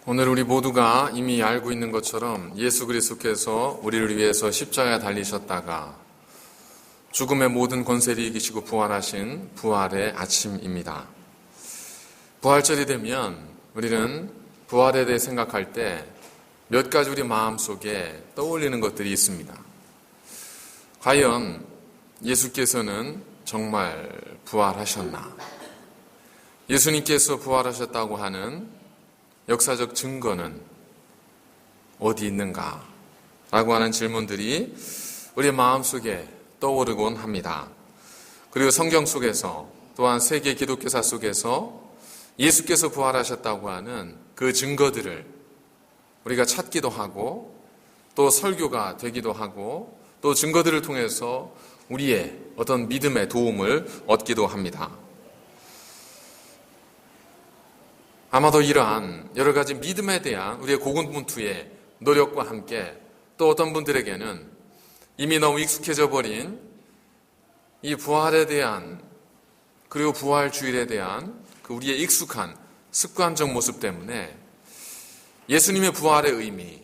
오늘 우리 모두가 이미 알고 있는 것처럼 예수 그리스도께서 우리를 위해서 십자가에 달리셨다가 죽음의 모든 권세를 이기시고 부활하신 부활의 아침입니다. 부활절이 되면 우리는 부활에 대해 생각할 때 몇 가지 우리 마음속에 떠올리는 것들이 있습니다. 과연 예수께서는 정말 부활하셨나? 예수님께서 부활하셨다고 하는 역사적 증거는 어디 있는가? 라고 하는 질문들이 우리 마음속에 떠오르곤 합니다. 그리고 성경 속에서 또한 세계 기독교사 속에서 예수께서 부활하셨다고 하는 그 증거들을 우리가 찾기도 하고 또 설교가 되기도 하고 또 증거들을 통해서 우리의 어떤 믿음의 도움을 얻기도 합니다. 아마도 이러한 여러 가지 믿음에 대한 우리의 고군분투의 노력과 함께 또 어떤 분들에게는 이미 너무 익숙해져 버린 이 부활에 대한 그리고 부활주일에 대한 그 우리의 익숙한 습관적 모습 때문에 예수님의 부활의 의미,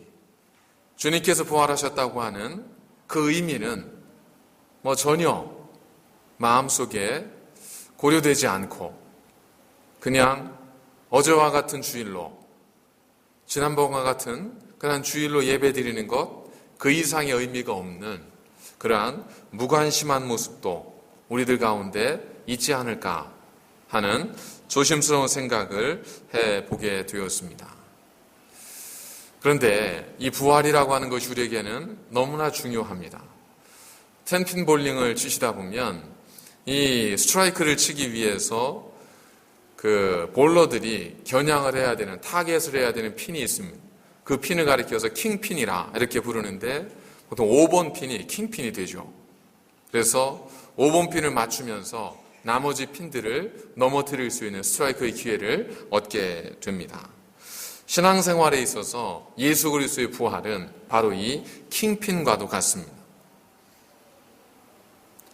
주님께서 부활하셨다고 하는 그 의미는 전혀 마음속에 고려되지 않고 그냥 어제와 같은 주일로, 지난번과 같은 그런 주일로 예배 드리는 것, 그 이상의 의미가 없는 그러한 무관심한 모습도 우리들 가운데 있지 않을까 하는 조심스러운 생각을 해보게 되었습니다. 그런데 이 부활이라고 하는 것이 우리에게는 너무나 중요합니다. 텐핀 볼링을 치시다 보면 이 스트라이크를 치기 위해서 그 볼러들이 겨냥을 해야 되는, 타겟을 해야 되는 핀이 있습니다. 그 핀을 가리켜서 킹핀이라 이렇게 부르는데 보통 5번 핀이 킹핀이 되죠. 그래서 5번 핀을 맞추면서 나머지 핀들을 넘어뜨릴 수 있는 스트라이크의 기회를 얻게 됩니다. 신앙생활에 있어서 예수 그리스도의 부활은 바로 이 킹핀과도 같습니다.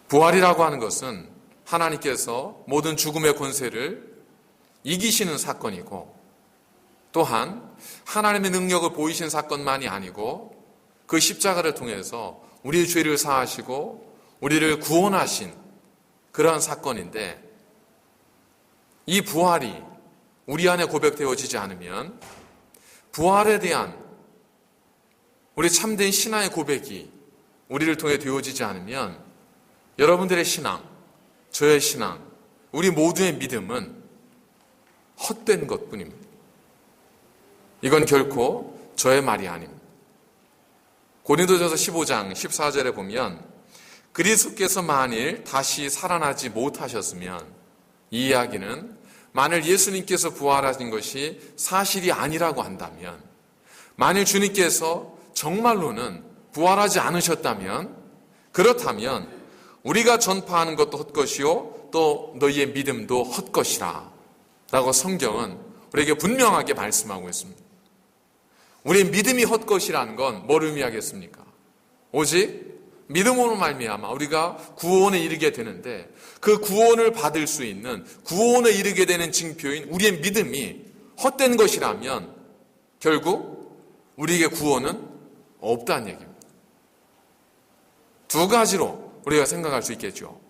부활이라고 하는 것은 하나님께서 모든 죽음의 권세를 이기시는 사건이고 또한 하나님의 능력을 보이신 사건만이 아니고 그 십자가를 통해서 우리의 죄를 사하시고 우리를 구원하신 그러한 사건인데 이 부활이 우리 안에 고백되어지지 않으면 부활에 대한 우리 참된 신앙의 고백이 우리를 통해 되어지지 않으면 여러분들의 신앙, 저의 신앙, 우리 모두의 믿음은 헛된 것뿐입니다. 이건 결코 저의 말이 아닙니다. 고린도전서 15장 14절에 보면 그리스도께서 만일 다시 살아나지 못하셨으면 이 이야기는 만일 예수님께서 부활하신 것이 사실이 아니라고 한다면 만일 주님께서 정말로는 부활하지 않으셨다면 그렇다면 우리가 전파하는 것도 헛것이요 또 너희의 믿음도 헛것이라 라고 성경은 우리에게 분명하게 말씀하고 있습니다. 우리의 믿음이 헛것이라는 건 뭘 의미하겠습니까? 오직 믿음으로 말미암아 우리가 구원에 이르게 되는데 그 구원을 받을 수 있는 구원에 이르게 되는 징표인 우리의 믿음이 헛된 것이라면 결국 우리에게 구원은 없다는 얘기입니다. 두 가지로 우리가 생각할 수 있겠죠.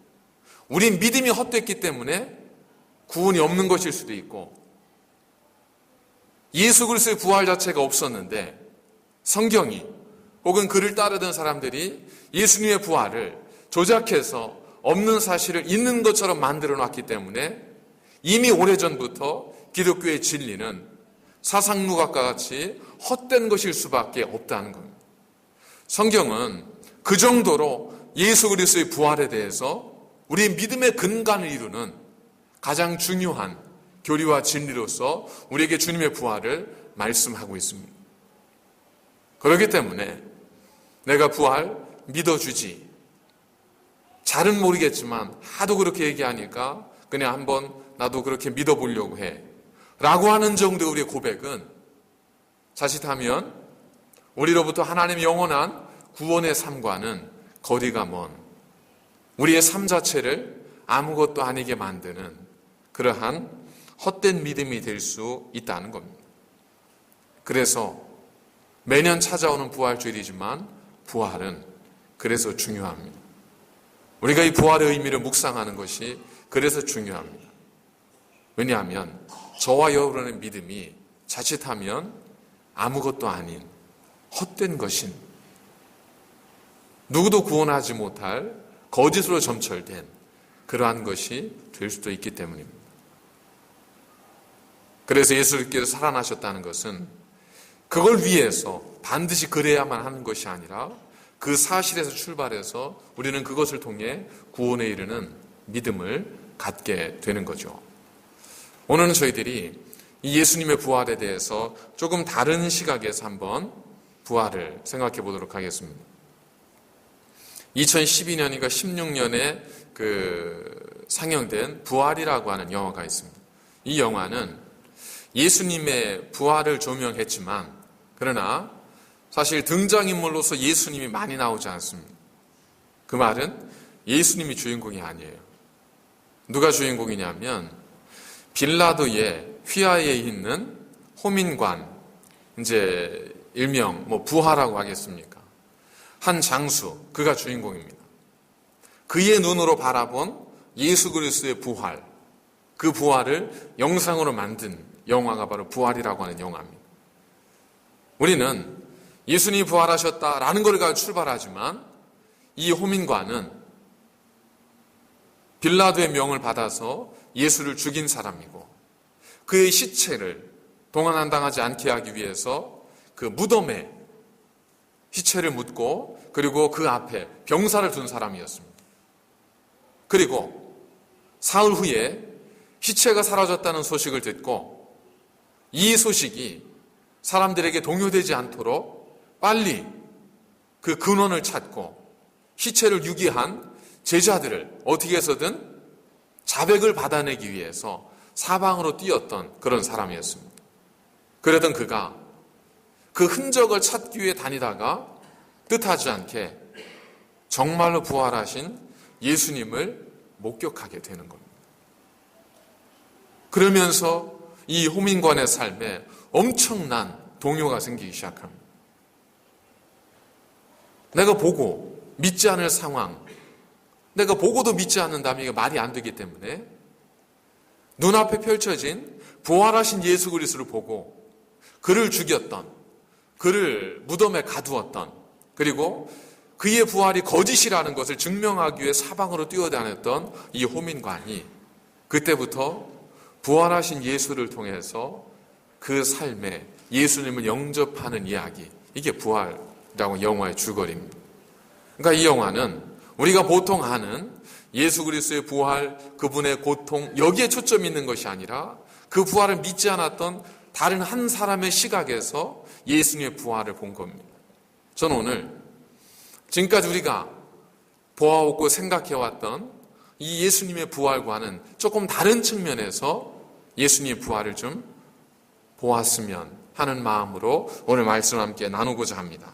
우리 믿음이 헛됐기 때문에 구원이 없는 것일 수도 있고 예수 그리스도의 부활 자체가 없었는데 성경이 혹은 그를 따르던 사람들이 예수님의 부활을 조작해서 없는 사실을 있는 것처럼 만들어 놨기 때문에 이미 오래전부터 기독교의 진리는 사상누각과 같이 헛된 것일 수밖에 없다는 겁니다. 성경은 그 정도로 예수 그리스도의 부활에 대해서 우리의 믿음의 근간을 이루는 가장 중요한 교리와 진리로서 우리에게 주님의 부활을 말씀하고 있습니다. 그렇기 때문에 내가 부활 믿어주지. 잘은 모르겠지만 하도 그렇게 얘기하니까 그냥 한번 나도 그렇게 믿어보려고 해. 라고 하는 정도의 우리의 고백은 자칫하면 우리로부터 하나님의 영원한 구원의 삶과는 거리가 먼 우리의 삶 자체를 아무것도 아니게 만드는 그러한 헛된 믿음이 될 수 있다는 겁니다. 그래서 매년 찾아오는 부활주일이지만 부활은 그래서 중요합니다. 우리가 이 부활의 의미를 묵상하는 것이 그래서 중요합니다. 왜냐하면 저와 여러분의 믿음이 자칫하면 아무것도 아닌 헛된 것인, 누구도 구원하지 못할 거짓으로 점철된 그러한 것이 될 수도 있기 때문입니다. 그래서 예수께서 살아나셨다는 것은 그걸 위해서 반드시 그래야만 하는 것이 아니라 그 사실에서 출발해서 우리는 그것을 통해 구원에 이르는 믿음을 갖게 되는 거죠. 오늘은 저희들이 이 예수님의 부활에 대해서 조금 다른 시각에서 한번 부활을 생각해 보도록 하겠습니다. 2012년인가 16년에 상영된 부활이라고 하는 영화가 있습니다. 이 영화는 예수님의 부활을 조명했지만 그러나 사실 등장인물로서 예수님이 많이 나오지 않습니다. 그 말은 예수님이 주인공이 아니에요. 누가 주인공이냐면 빌라도의 휘하에 있는 호민관, 이제 일명 부하라고 하겠습니까? 한 장수, 그가 주인공입니다. 그의 눈으로 바라본 예수 그리스도의 부활, 그 부활을 영상으로 만든 영화가 바로 부활이라고 하는 영화입니다. 우리는 예수님이 부활하셨다라는 걸 가지고 출발하지만 이 호민관은 빌라도의 명을 받아서 예수를 죽인 사람이고 그의 시체를 동환당하지 않게 하기 위해서 그 무덤에 시체를 묻고 그리고 그 앞에 병사를 둔 사람이었습니다. 그리고 사흘 후에 시체가 사라졌다는 소식을 듣고 이 소식이 사람들에게 동요되지 않도록 빨리 그 근원을 찾고 시체를 유기한 제자들을 어떻게 해서든 자백을 받아내기 위해서 사방으로 뛰었던 그런 사람이었습니다. 그러던 그가 그 흔적을 찾기 위해 다니다가 뜻하지 않게 정말로 부활하신 예수님을 목격하게 되는 겁니다. 그러면서 이 호민관의 삶에 엄청난 동요가 생기기 시작합니다. 내가 보고 믿지 않을 상황, 내가 보고도 믿지 않는다면 이게 말이 안 되기 때문에 눈앞에 펼쳐진 부활하신 예수 그리스도를 보고 그를 죽였던, 그를 무덤에 가두었던, 그리고 그의 부활이 거짓이라는 것을 증명하기 위해 사방으로 뛰어다녔던 이 호민관이 그때부터 부활하신 예수를 통해서 그 삶에 예수님을 영접하는 이야기, 이게 부활이라고 영화의 줄거리입니다. 그러니까 이 영화는 우리가 보통 아는 예수 그리스도의 부활, 그분의 고통, 여기에 초점이 있는 것이 아니라 그 부활을 믿지 않았던 다른 한 사람의 시각에서 예수님의 부활을 본 겁니다. 저는 오늘 지금까지 우리가 보아오고 생각해왔던 이 예수님의 부활과는 조금 다른 측면에서 예수님의 부활을 좀 보았으면 하는 마음으로 오늘 말씀을 함께 나누고자 합니다.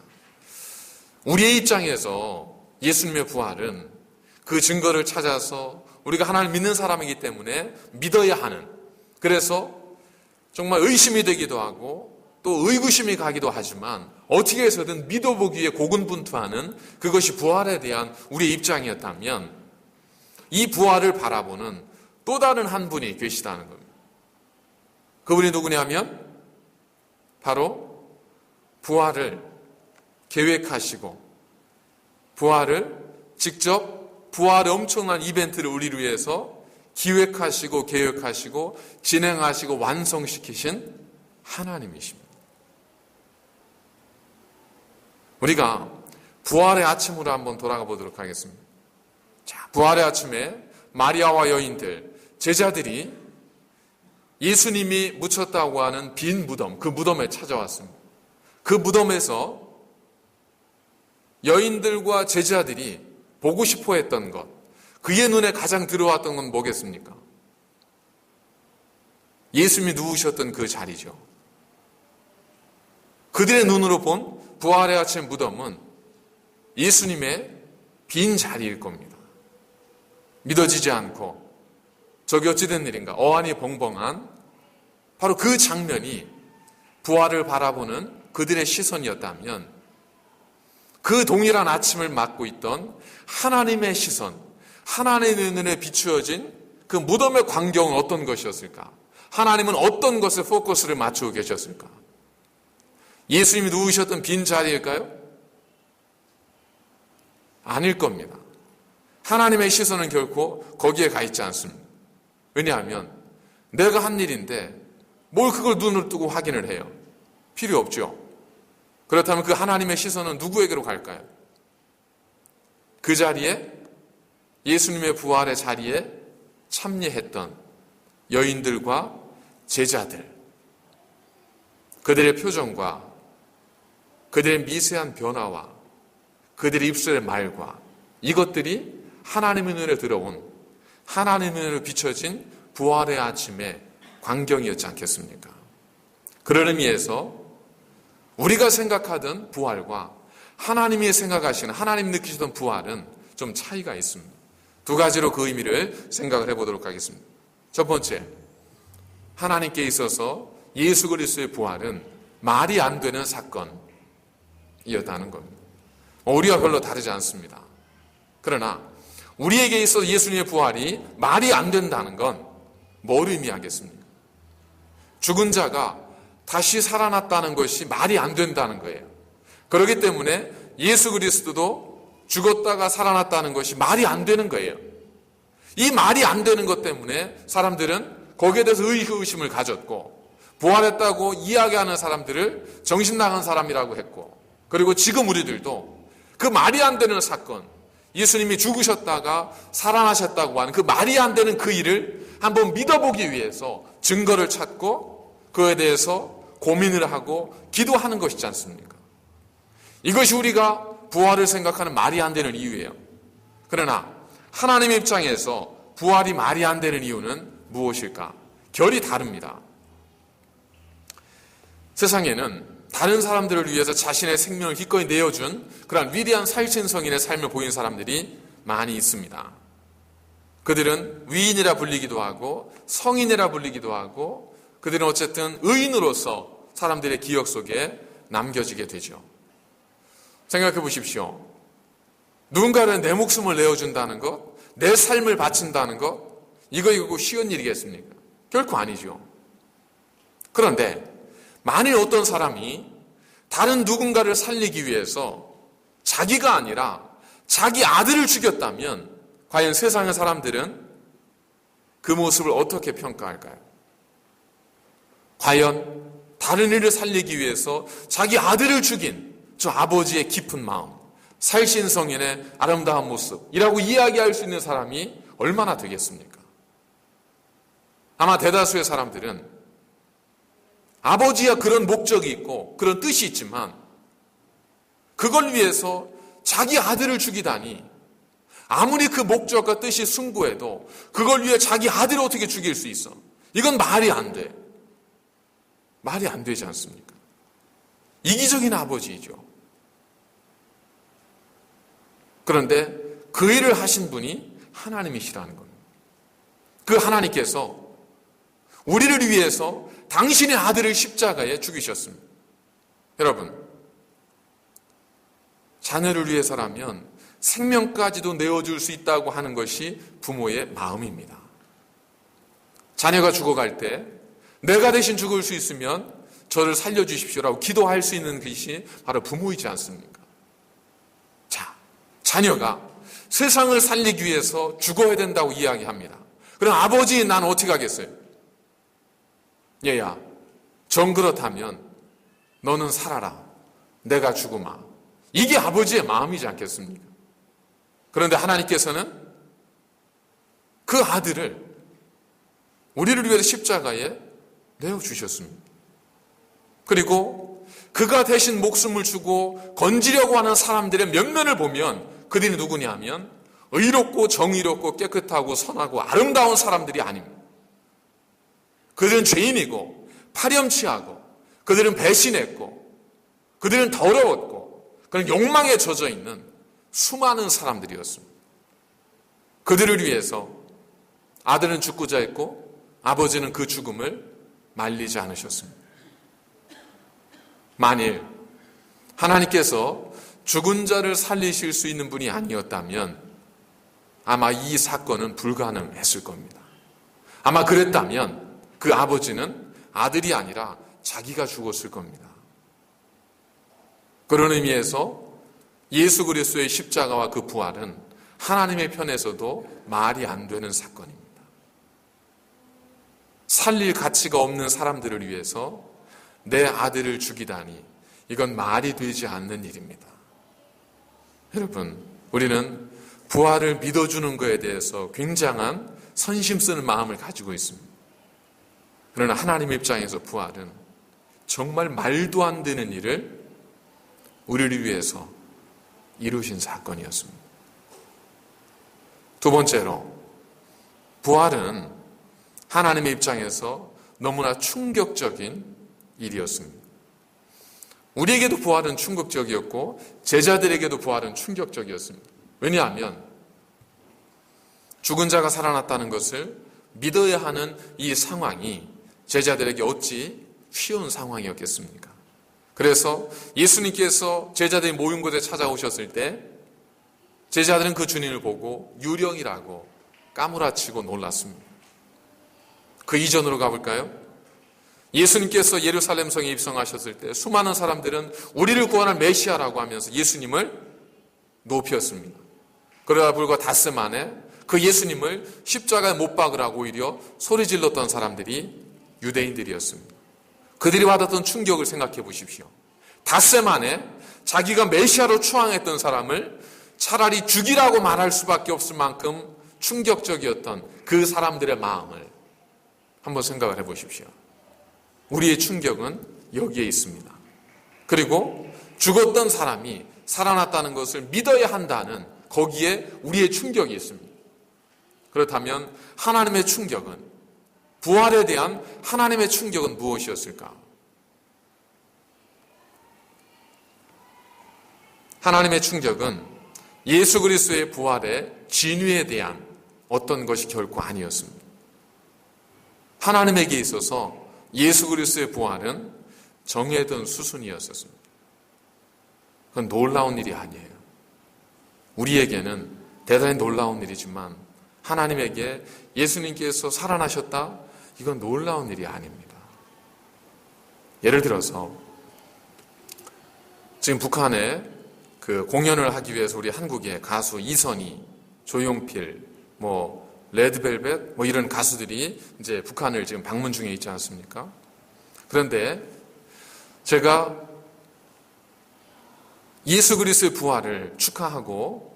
우리의 입장에서 예수님의 부활은 그 증거를 찾아서 우리가 하나님을 믿는 사람이기 때문에 믿어야 하는, 그래서 정말 의심이 되기도 하고 또 의구심이 가기도 하지만 어떻게 해서든 믿어보기 위해 고군분투하는 그것이 부활에 대한 우리의 입장이었다면 이 부활을 바라보는 또 다른 한 분이 계시다는 겁니다. 그분이 누구냐면 바로 부활을 계획하시고 부활을 직접 부활의 엄청난 이벤트를 우리를 위해서 기획하시고 계획하시고 진행하시고 완성시키신 하나님이십니다. 우리가 부활의 아침으로 한번 돌아가 보도록 하겠습니다. 자, 부활의 아침에 마리아와 여인들, 제자들이 예수님이 묻혔다고 하는 빈 무덤, 그 무덤에 찾아왔습니다. 그 무덤에서 여인들과 제자들이 보고 싶어 했던 것, 그의 눈에 가장 들어왔던 건 뭐겠습니까? 예수님이 누우셨던 그 자리죠. 그들의 눈으로 본 부활의 아침 무덤은 예수님의 빈 자리일 겁니다. 믿어지지 않고 저게 어찌된 일인가, 어안이 벙벙한 바로 그 장면이 부활을 바라보는 그들의 시선이었다면 그 동일한 아침을 맞고 있던 하나님의 시선, 하나님의 눈에 비추어진 그 무덤의 광경은 어떤 것이었을까? 하나님은 어떤 것에 포커스를 맞추고 계셨을까? 예수님이 누우셨던 빈 자리일까요? 아닐 겁니다. 하나님의 시선은 결코 거기에 가 있지 않습니다. 왜냐하면 내가 한 일인데 뭘 그걸 눈을 뜨고 확인을 해요? 필요 없죠. 그렇다면 그 하나님의 시선은 누구에게로 갈까요? 그 자리에 예수님의 부활의 자리에 참여했던 여인들과 제자들, 그들의 표정과 그들의 미세한 변화와 그들의 입술의 말과 이것들이 하나님의 눈에 들어온 하나님의 눈에 비춰진 부활의 아침의 광경이었지 않겠습니까? 그런 의미에서 우리가 생각하던 부활과 하나님이 생각하시는, 하나님 느끼시던 부활은 좀 차이가 있습니다. 두 가지로 그 의미를 생각을 해보도록 하겠습니다. 첫 번째, 하나님께 있어서 예수 그리스도의 부활은 말이 안 되는 사건이었다는 겁니다. 우리와 별로 다르지 않습니다. 그러나 우리에게 있어서 예수님의 부활이 말이 안 된다는 건 뭘 의미하겠습니까? 죽은 자가 다시 살아났다는 것이 말이 안 된다는 거예요. 그렇기 때문에 예수 그리스도도 죽었다가 살아났다는 것이 말이 안 되는 거예요. 이 말이 안 되는 것 때문에 사람들은 거기에 대해서 의심을 가졌고, 부활했다고 이야기하는 사람들을 정신 나간 사람이라고 했고, 그리고 지금 우리들도 그 말이 안 되는 사건, 예수님이 죽으셨다가 살아나셨다고 하는 그 말이 안 되는 그 일을 한번 믿어보기 위해서 증거를 찾고 그에 대해서 고민을 하고 기도하는 것이지 않습니까? 이것이 우리가 부활을 생각하는 말이 안 되는 이유예요. 그러나 하나님의 입장에서 부활이 말이 안 되는 이유는 무엇일까? 결이 다릅니다. 세상에는 다른 사람들을 위해서 자신의 생명을 기꺼이 내어준 그런 위대한 살신성인의 삶을 보인 사람들이 많이 있습니다. 그들은 위인이라 불리기도 하고 성인이라 불리기도 하고 그들은 어쨌든 의인으로서 사람들의 기억 속에 남겨지게 되죠. 생각해 보십시오. 누군가는 내 목숨을 내어준다는 것, 내 삶을 바친다는 것, 이거 쉬운 일이겠습니까? 결코 아니죠. 그런데 만일 어떤 사람이 다른 누군가를 살리기 위해서 자기가 아니라 자기 아들을 죽였다면 과연 세상의 사람들은 그 모습을 어떻게 평가할까요? 과연 다른 이를 살리기 위해서 자기 아들을 죽인 저 아버지의 깊은 마음, 살신성인의 아름다운 모습이라고 이야기할 수 있는 사람이 얼마나 되겠습니까? 아마 대다수의 사람들은 아버지야 그런 목적이 있고 그런 뜻이 있지만 그걸 위해서 자기 아들을 죽이다니, 아무리 그 목적과 뜻이 숭고해도 그걸 위해 자기 아들을 어떻게 죽일 수 있어? 이건 말이 안 돼. 말이 안 되지 않습니까? 이기적인 아버지이죠. 그런데 그 일을 하신 분이 하나님이시라는 겁니다. 그 하나님께서 우리를 위해서 당신의 아들을 십자가에 죽이셨습니다. 여러분, 자녀를 위해서라면 생명까지도 내어줄 수 있다고 하는 것이 부모의 마음입니다. 자녀가 죽어갈 때 내가 대신 죽을 수 있으면 저를 살려주십시오라고 기도할 수 있는 것이 바로 부모이지 않습니까? 자, 자녀가 세상을 살리기 위해서 죽어야 된다고 이야기합니다. 그럼 아버지, 난 어떻게 하겠어요? 얘야, 정 그렇다면 너는 살아라. 내가 죽으마. 이게 아버지의 마음이지 않겠습니까? 그런데 하나님께서는 그 아들을 우리를 위해서 십자가에 내어주셨습니다. 그리고 그가 대신 목숨을 주고 건지려고 하는 사람들의 면면을 보면 그들이 누구냐 하면 의롭고 정의롭고 깨끗하고 선하고 아름다운 사람들이 아닙니다. 그들은 죄인이고 파렴치하고 그들은 배신했고 그들은 더러웠고 그런 욕망에 젖어 있는 수많은 사람들이었습니다. 그들을 위해서 아들은 죽고자 했고 아버지는 그 죽음을 말리지 않으셨습니다. 만일 하나님께서 죽은 자를 살리실 수 있는 분이 아니었다면 아마 이 사건은 불가능했을 겁니다. 아마 그랬다면 그 아버지는 아들이 아니라 자기가 죽었을 겁니다. 그런 의미에서 예수 그리스도의 십자가와 그 부활은 하나님의 편에서도 말이 안 되는 사건입니다. 살릴 가치가 없는 사람들을 위해서 내 아들을 죽이다니 이건 말이 되지 않는 일입니다. 여러분, 우리는 부활을 믿어주는 것에 대해서 굉장한 선심 쓰는 마음을 가지고 있습니다. 그러나 하나님의 입장에서 부활은 정말 말도 안 되는 일을 우리를 위해서 이루신 사건이었습니다. 두 번째로, 부활은 하나님의 입장에서 너무나 충격적인 일이었습니다. 우리에게도 부활은 충격적이었고 제자들에게도 부활은 충격적이었습니다. 왜냐하면 죽은 자가 살아났다는 것을 믿어야 하는 이 상황이 제자들에게 어찌 쉬운 상황이었겠습니까? 그래서 예수님께서 제자들이 모인 곳에 찾아오셨을 때 제자들은 그 주님을 보고 유령이라고 까무라치고 놀랐습니다. 그 이전으로 가볼까요? 예수님께서 예루살렘 성에 입성하셨을 때 수많은 사람들은 우리를 구원할 메시아라고 하면서 예수님을 높였습니다. 그러다 불과 닷새 만에 그 예수님을 십자가에 못 박으라고 오히려 소리 질렀던 사람들이 유대인들이었습니다. 그들이 받았던 충격을 생각해 보십시오. 닷새 만에 자기가 메시아로 추앙했던 사람을 차라리 죽이라고 말할 수밖에 없을 만큼 충격적이었던 그 사람들의 마음을 한번 생각을 해 보십시오. 우리의 충격은 여기에 있습니다. 그리고 죽었던 사람이 살아났다는 것을 믿어야 한다는 거기에 우리의 충격이 있습니다. 그렇다면 하나님의 충격은, 부활에 대한 하나님의 충격은 무엇이었을까? 하나님의 충격은 예수 그리스도의 부활의 진위에 대한 어떤 것이 결코 아니었습니다. 하나님에게 있어서 예수 그리스도의 부활은 정해둔 수순이었었습니다. 그건 놀라운 일이 아니에요. 우리에게는 대단히 놀라운 일이지만 하나님에게 예수님께서 살아나셨다? 이건 놀라운 일이 아닙니다. 예를 들어서 지금 북한에 그 공연을 하기 위해서 우리 한국의 가수 이선희, 조용필, 레드벨벳 이런 가수들이 이제 북한을 지금 방문 중에 있지 않습니까? 그런데 제가 예수 그리스도의 부활을 축하하고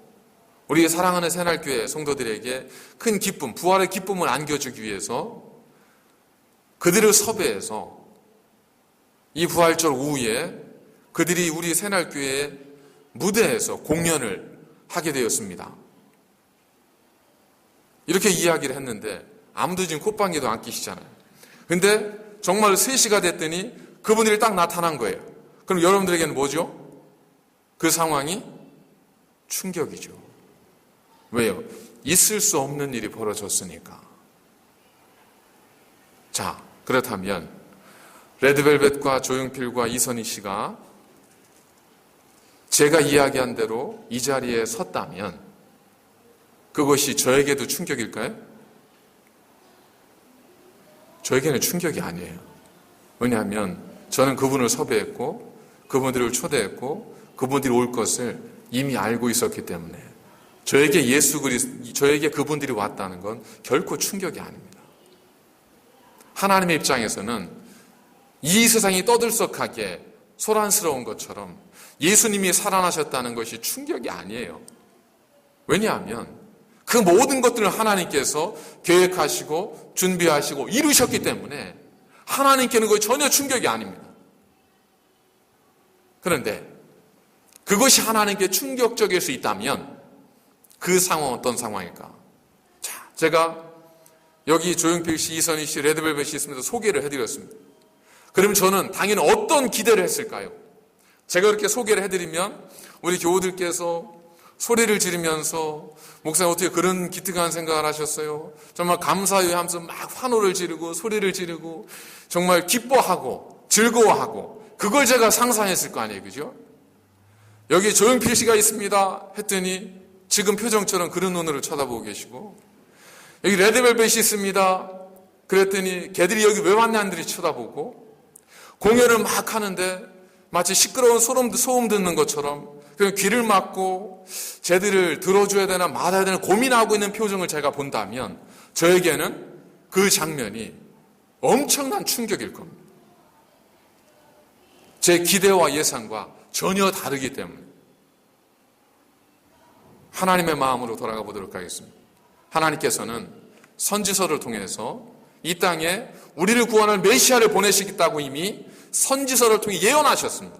우리 사랑하는 새날교회 성도들에게 큰 기쁨, 부활의 기쁨을 안겨주기 위해서 그들을 섭외해서 이 부활절 오후에 그들이 우리 새날교회 무대에서 공연을 하게 되었습니다. 이렇게 이야기를 했는데 아무도 지금 콧방귀도 안 끼시잖아요. 근데 정말 3시가 됐더니 그분들이 딱 나타난 거예요. 그럼 여러분들에게는 뭐죠? 그 상황이 충격이죠. 왜요? 있을 수 없는 일이 벌어졌으니까. 자, 그렇다면 레드벨벳과 조용필과 이선희 씨가 제가 이야기한 대로 이 자리에 섰다면 그것이 저에게도 충격일까요? 저에게는 충격이 아니에요. 왜냐하면 저는 그분을 섭외했고 그분들을 초대했고 그분들이 올 것을 이미 알고 있었기 때문에 저에게 그분들이 왔다는 건 결코 충격이 아닙니다. 하나님의 입장에서는 이 세상이 떠들썩하게 소란스러운 것처럼 예수님이 살아나셨다는 것이 충격이 아니에요. 왜냐하면 그 모든 것들을 하나님께서 계획하시고 준비하시고 이루셨기 때문에 하나님께는 그게 전혀 충격이 아닙니다. 그런데 그것이 하나님께 충격적일 수 있다면 그 상황은 어떤 상황일까? 자, 제가 여기 조용필 씨, 이선희 씨, 레드벨벳이 있습니다. 소개를 해드렸습니다. 그러면 저는 당연히 어떤 기대를 했을까요? 제가 그렇게 소개를 해드리면 우리 교우들께서 소리를 지르면서 목사님 어떻게 그런 기특한 생각을 하셨어요? 정말 감사해요 하면서 막 환호를 지르고 소리를 지르고 정말 기뻐하고 즐거워하고 그걸 제가 상상했을 거 아니에요, 그죠? 여기 조용필 씨가 있습니다 했더니 지금 표정처럼 그런 눈으로 쳐다보고 계시고, 여기 레드벨벳이 있습니다 그랬더니 걔들이 여기 왜 왔냐는들이 쳐다보고, 공연을 막 하는데 마치 시끄러운 소음 듣는 것처럼 그냥 귀를 막고 쟤들을 들어줘야 되나 말아야 되나 고민하고 있는 표정을 제가 본다면 저에게는 그 장면이 엄청난 충격일 겁니다. 제 기대와 예상과 전혀 다르기 때문에 하나님의 마음으로 돌아가 보도록 하겠습니다. 하나님께서는 선지서를 통해서 이 땅에 우리를 구원할 메시아를 보내시겠다고 이미 선지서를 통해 예언하셨습니다.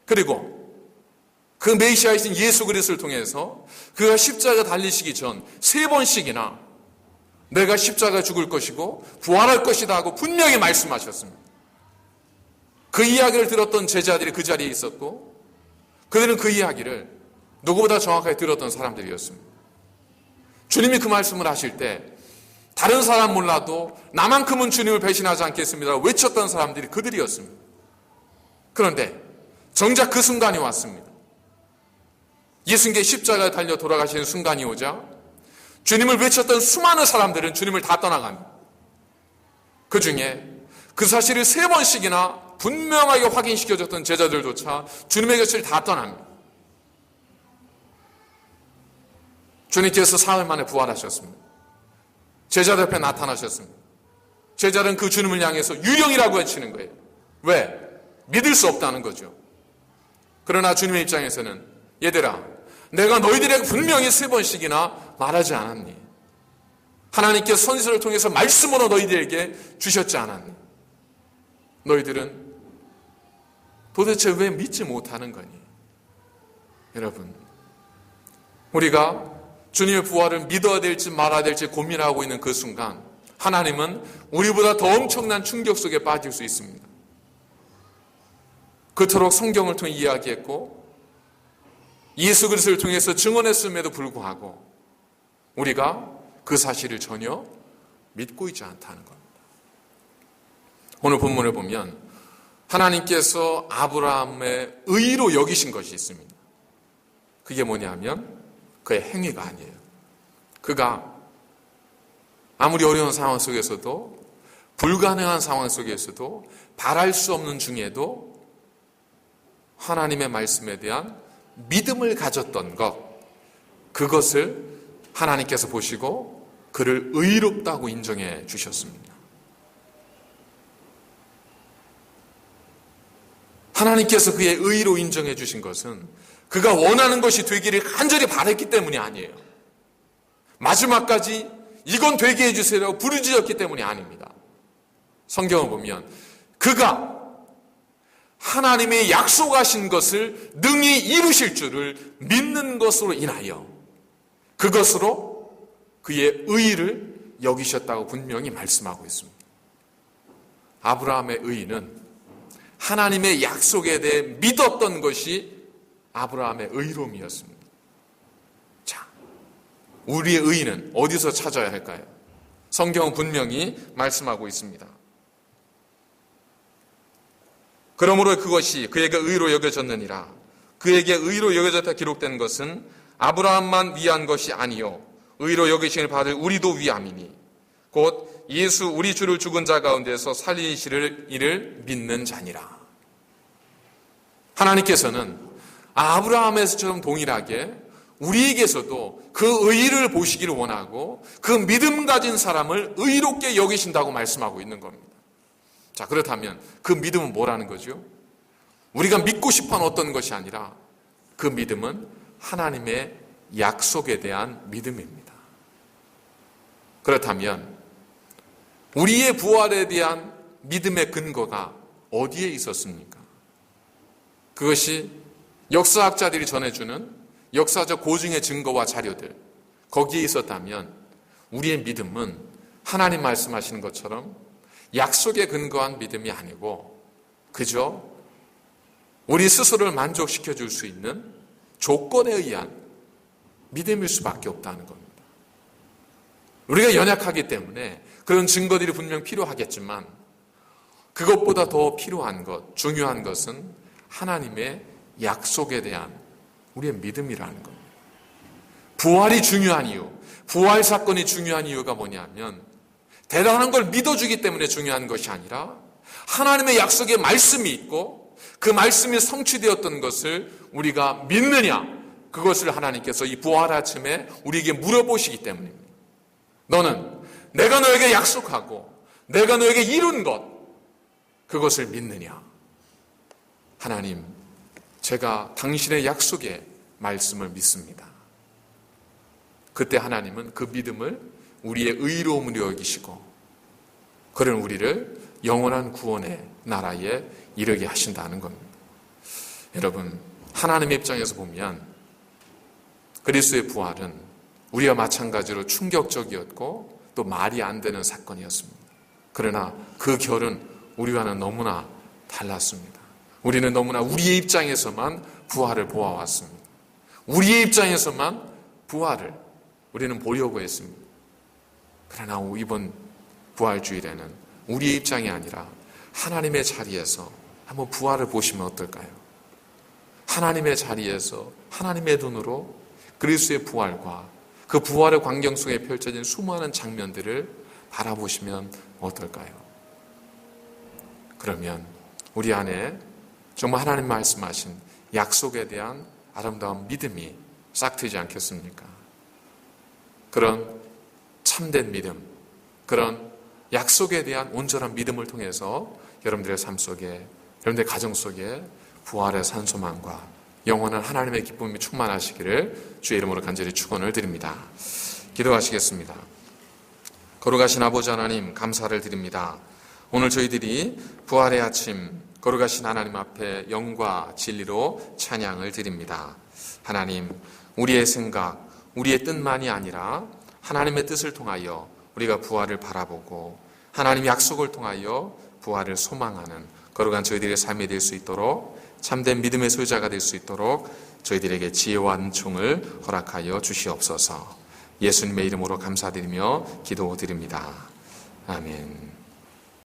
그리고 그 메시아이신 예수 그리스도를 통해서 그가 십자가 달리시기 전 3번씩이나 내가 십자가 죽을 것이고 부활할 것이다 하고 분명히 말씀하셨습니다. 그 이야기를 들었던 제자들이 그 자리에 있었고 그들은 그 이야기를 누구보다 정확하게 들었던 사람들이었습니다. 주님이 그 말씀을 하실 때 다른 사람 몰라도 나만큼은 주님을 배신하지 않겠습니다 외쳤던 사람들이 그들이었습니다. 그런데 정작 그 순간이 왔습니다. 예수님께 십자가에 달려 돌아가시는 순간이 오자 주님을 외쳤던 수많은 사람들은 주님을 다 떠나갑니다. 그 중에 그 사실을 3번씩이나 분명하게 확인시켜줬던 제자들조차 주님의 곁을 다 떠납니다. 주님께서 사흘 만에 부활하셨습니다. 제자들 앞에 나타나셨습니다. 제자들은 그 주님을 향해서 유령이라고 외치는 거예요. 왜? 믿을 수 없다는 거죠. 그러나 주님의 입장에서는 얘들아, 내가 너희들에게 분명히 3번씩이나 말하지 않았니? 하나님께서 선지서를 통해서 말씀으로 너희들에게 주셨지 않았니? 너희들은 도대체 왜 믿지 못하는 거니? 여러분, 우리가 주님의 부활을 믿어야 될지 말아야 될지 고민하고 있는 그 순간 하나님은 우리보다 더 엄청난 충격 속에 빠질 수 있습니다. 그토록 성경을 통해 이야기했고 예수 그리스도를 통해서 증언했음에도 불구하고 우리가 그 사실을 전혀 믿고 있지 않다는 겁니다. 오늘 본문을 보면 하나님께서 아브라함의 의로 여기신 것이 있습니다. 그게 뭐냐면 그의 행위가 아니에요. 그가 아무리 어려운 상황 속에서도 불가능한 상황 속에서도 바랄 수 없는 중에도 하나님의 말씀에 대한 믿음을 가졌던 것, 그것을 하나님께서 보시고 그를 의롭다고 인정해 주셨습니다. 하나님께서 그의 의로 인정해 주신 것은 그가 원하는 것이 되기를 간절히 바랐기 때문이 아니에요. 마지막까지 이건 되게 해주세요라고 부르짖었기 때문이 아닙니다. 성경을 보면 그가 하나님의 약속하신 것을 능히 이루실 줄을 믿는 것으로 인하여 그것으로 그의 의를 여기셨다고 분명히 말씀하고 있습니다. 아브라함의 의는 하나님의 약속에 대해 믿었던 것이 아브라함의 의로움이었습니다. 자, 우리의 의는 어디서 찾아야 할까요? 성경은 분명히 말씀하고 있습니다. 그러므로 그것이 그에게 의로 여겨졌느니라. 그에게 의로 여겨졌다 기록된 것은 아브라함만 위한 것이 아니요 의로 여기심을 받을 우리도 위함이니 곧 예수 우리 주를 죽은 자 가운데서 살리시를 이를 믿는 자니라. 하나님께서는 아브라함에서처럼 동일하게 우리에게서도 그 의를 보시기를 원하고 그 믿음 가진 사람을 의롭게 여기신다고 말씀하고 있는 겁니다. 자, 그렇다면 그 믿음은 뭐라는 거죠? 우리가 믿고 싶어하는 어떤 것이 아니라 그 믿음은 하나님의 약속에 대한 믿음입니다. 그렇다면 우리의 부활에 대한 믿음의 근거가 어디에 있었습니까? 그것이 역사학자들이 전해주는 역사적 고증의 증거와 자료들, 거기에 있었다면 우리의 믿음은 하나님 말씀하시는 것처럼 약속에 근거한 믿음이 아니고 그저 우리 스스로를 만족시켜 줄 수 있는 조건에 의한 믿음일 수밖에 없다는 겁니다. 우리가 연약하기 때문에 그런 증거들이 분명 필요하겠지만 그것보다 더 필요한 것, 중요한 것은 하나님의 약속에 대한 우리의 믿음이라는 겁니다. 부활이 중요한 이유, 부활 사건이 중요한 이유가 뭐냐면 대단한 걸 믿어주기 때문에 중요한 것이 아니라 하나님의 약속의 말씀이 있고 그 말씀이 성취되었던 것을 우리가 믿느냐, 그것을 하나님께서 이 부활 아침에 우리에게 물어보시기 때문입니다. 너는 내가 너에게 약속하고 내가 너에게 이룬 것, 그것을 믿느냐? 하나님, 제가 당신의 약속의 말씀을 믿습니다. 그때 하나님은 그 믿음을 우리의 의로움으로 여기시고 그런 우리를 영원한 구원의 나라에 이르게 하신다는 겁니다. 여러분, 하나님의 입장에서 보면 그리스도의 부활은 우리와 마찬가지로 충격적이었고 또 말이 안 되는 사건이었습니다. 그러나 그 결은 우리와는 너무나 달랐습니다. 우리는 너무나 우리의 입장에서만 부활을 보아왔습니다. 우리의 입장에서만 부활을 우리는 보려고 했습니다. 그러나 이번 부활주일에는 우리의 입장이 아니라 하나님의 자리에서 한번 부활을 보시면 어떨까요? 하나님의 자리에서 하나님의 눈으로 그리스도의 부활과 그 부활의 광경 속에 펼쳐진 수많은 장면들을 바라보시면 어떨까요? 그러면 우리 안에 정말 하나님 말씀하신 약속에 대한 아름다운 믿음이 싹트지 않겠습니까? 그런 참된 믿음, 그런 약속에 대한 온전한 믿음을 통해서 여러분들의 삶 속에, 여러분들의 가정 속에 부활의 산소망과 영원한 하나님의 기쁨이 충만하시기를 주의 이름으로 간절히 축원을 드립니다. 기도하시겠습니다. 거룩하신 아버지 하나님, 감사를 드립니다. 오늘 저희들이 부활의 아침 거룩하신 하나님 앞에 영과 진리로 찬양을 드립니다. 하나님, 우리의 생각, 우리의 뜻만이 아니라 하나님의 뜻을 통하여 우리가 부활을 바라보고 하나님의 약속을 통하여 부활을 소망하는 거룩한 저희들의 삶이 될 수 있도록, 참된 믿음의 소유자가 될 수 있도록 저희들에게 지혜와 은총을 허락하여 주시옵소서. 예수님의 이름으로 감사드리며 기도드립니다. 아멘.